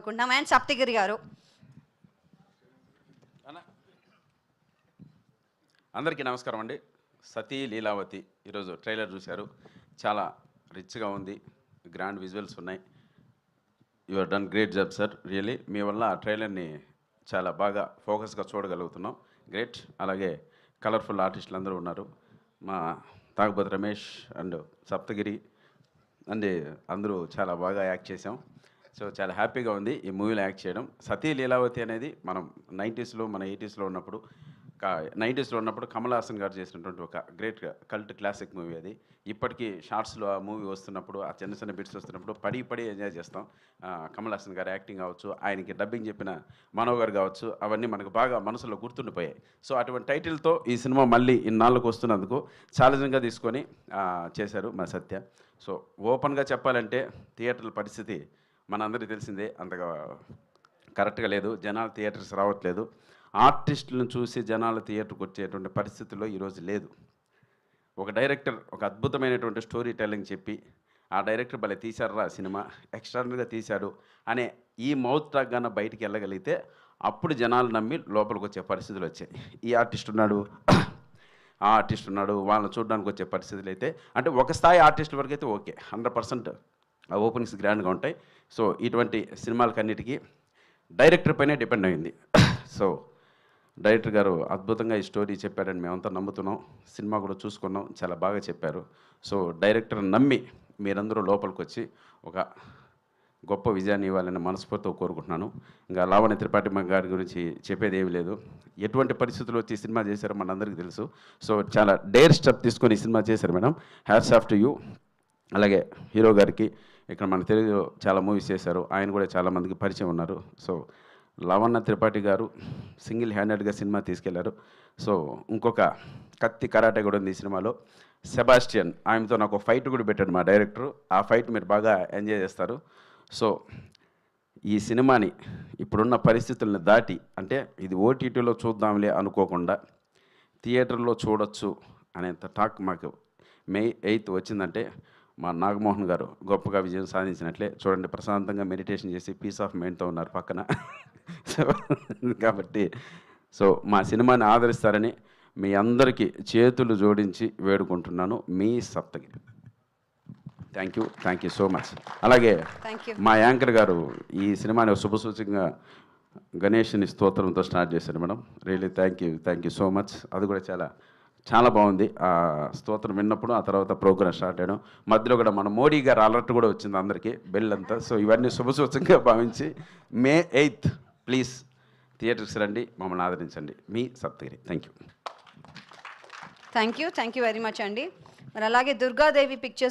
And Saptagiri గారు. అందరికీ నమస్కారం అండి. సతీ లీలావతి ఈరోజు ట్రైలర్ చూశారు. చాలా రిచ్గా ఉంది, గ్రాండ్ విజువల్స్ ఉన్నాయి. You are done great job sir, really. మీ వల్ల ఆ ట్రైలర్ని చాలా బాగా ఫోకస్గా చూడగలుగుతున్నాం. గ్రేట్. అలాగే కలర్ఫుల్ ఆర్టిస్టులు అందరూ ఉన్నారు. మా తాగుబోతు రమేష్ అండ్ సప్తగిరి అండ్ అందరూ చాలా బాగా యాక్ట్ చేసాం. సో చాలా హ్యాపీగా ఉంది ఈ మూవీలో యాక్ట్ చేయడం. సతీ లీలావతి అనేది మనం 90స్లో మన 80స్లో ఉన్నప్పుడు 90స్లో ఉన్నప్పుడు కమల్ హాసన్ గారు చేసినటువంటి ఒక గ్రేట్ కల్ట్ క్లాసిక్ మూవీ అది. ఇప్పటికీ షార్ట్స్లో ఆ మూవీ వస్తున్నప్పుడు, ఆ చిన్న చిన్న బిట్స్ వస్తున్నప్పుడు పడి ఎంజాయ్ చేస్తాం. కమల్ హాసన్ గారు యాక్టింగ్ కావచ్చు, ఆయనకి డబ్బింగ్ చెప్పిన మనో గారు కావచ్చు, అవన్నీ మనకు బాగా మనసులో గుర్తుండిపోయాయి. సో అటువంటి టైటిల్తో ఈ సినిమా మళ్ళీ ఇన్నాళ్ళకు వస్తున్నందుకు ఛాలెంజింగ్గా తీసుకొని చేశారు మా సత్య. సో ఓపెన్గా చెప్పాలంటే థియేటర్ల పరిస్థితి మనందరికీ తెలిసిందే, అంతగా కరెక్ట్గా లేదు. జనాలు థియేటర్స్ రావట్లేదు. ఆర్టిస్టులను చూసి జనాలు థియేటర్కి వచ్చేటువంటి పరిస్థితుల్లో ఈరోజు లేదు. ఒక డైరెక్టర్ ఒక అద్భుతమైనటువంటి స్టోరీ టెల్లింగ్ చెప్పి, ఆ డైరెక్టర్ భలే తీశారా సినిమా, ఎక్స్ట్రాడినరీగా తీశాడు అనే ఈ మౌత్ టాక్ గాన బయటికి వెళ్ళగలిగితే అప్పుడు జనాలు నమ్మి లోపలికి వచ్చే పరిస్థితులు వచ్చాయి. ఈ ఆర్టిస్ట్ ఉన్నాడు, ఆ ఆర్టిస్ట్ ఉన్నాడు, వాళ్ళని చూడడానికి వచ్చే పరిస్థితులు అయితే, అంటే ఒక స్థాయి ఆర్టిస్టుల వరకు అయితే ఓకే, 100% ఆ ఓపెనింగ్స్ గ్రాండ్గా ఉంటాయి. సో ఇటువంటి సినిమాలకన్నిటికీ డైరెక్టర్ పైనే డిపెండ్ అయింది. సో డైరెక్టర్ గారు అద్భుతంగా ఈ స్టోరీ చెప్పారని మేమంతా నమ్ముతున్నాం. సినిమా కూడా చూసుకున్నాం, చాలా బాగా చెప్పారు. సో డైరెక్టర్ నమ్మి మీరందరూ లోపలికి వచ్చి ఒక గొప్ప విజయాన్ని ఇవ్వాలని మనస్ఫూర్తిగా కోరుకుంటున్నాను. ఇంకా లావణ్య త్రిపాఠి గారి గురించి చెప్పేది ఏమీ లేదు. ఎటువంటి పరిస్థితులు వచ్చి ఈ సినిమా చేశారో మనందరికీ తెలుసు. సో చాలా డేర్ స్టెప్ తీసుకొని ఈ సినిమా చేశారు madam. Hats off to you. అలాగే హీరో గారికి, ఇక్కడ మన తెలుగులో చాలా మూవీస్ చేశారు, ఆయన కూడా చాలామందికి పరిచయం ఉన్నారు. సో లావణ్య త్రిపాఠి గారు సింగిల్ హ్యాండెడ్గా సినిమా తీసుకెళ్లారు. సో ఇంకొక కత్తి కరాటే కూడా ఉంది ఈ సినిమాలో. సెబాస్టియన్, ఆయనతో నాకు ఫైట్ కూడా పెట్టాడు మా డైరెక్టరు. ఆ ఫైట్ మీరు బాగా ఎంజాయ్ చేస్తారు. సో ఈ సినిమాని ఇప్పుడున్న పరిస్థితులను దాటి, అంటే ఇది ఓటీటీలో చూద్దాంలే అనుకోకుండా థియేటర్లో చూడొచ్చు అనేంత టాక్ మాకు May 8th వచ్చిందంటే మా నాగమోహన్ గారు గొప్పగా విజయం సాధించినట్లే. చూడండి, ప్రశాంతంగా మెడిటేషన్ చేసి పీస్ ఆఫ్ మైండ్తో ఉన్నారు పక్కన. సో కాబట్టి సో మా సినిమాని ఆదరిస్తారని మీ అందరికీ చేతులు జోడించి వేడుకుంటున్నాను. మీ Saptagiri. Thank you so much. అలాగే మా యాంకర్ గారు ఈ సినిమాని శుభసూచకంగా గణేష్ని స్తోత్రంతో స్టార్ట్ చేశారు madam. Really thank you so much. అది కూడా చాలా బాగుంది. ఆ స్తోత్రం విన్నప్పుడు ఆ తర్వాత ప్రోగ్రామ్ స్టార్ట్ అయ్యడం, మధ్యలో కూడా మన మోడీ గారు అలర్ట్ కూడా వచ్చింది అందరికీ, బెల్ అంతా. సో ఇవన్నీ శుభసూచకంగా భావించి May 8th ప్లీజ్ థియేటర్స్ రండి, మమ్మల్ని ఆదరించండి. మీ Saptagiri. Thank you very much అండి. మరి అలాగే దుర్గాదేవి పిక్చర్స్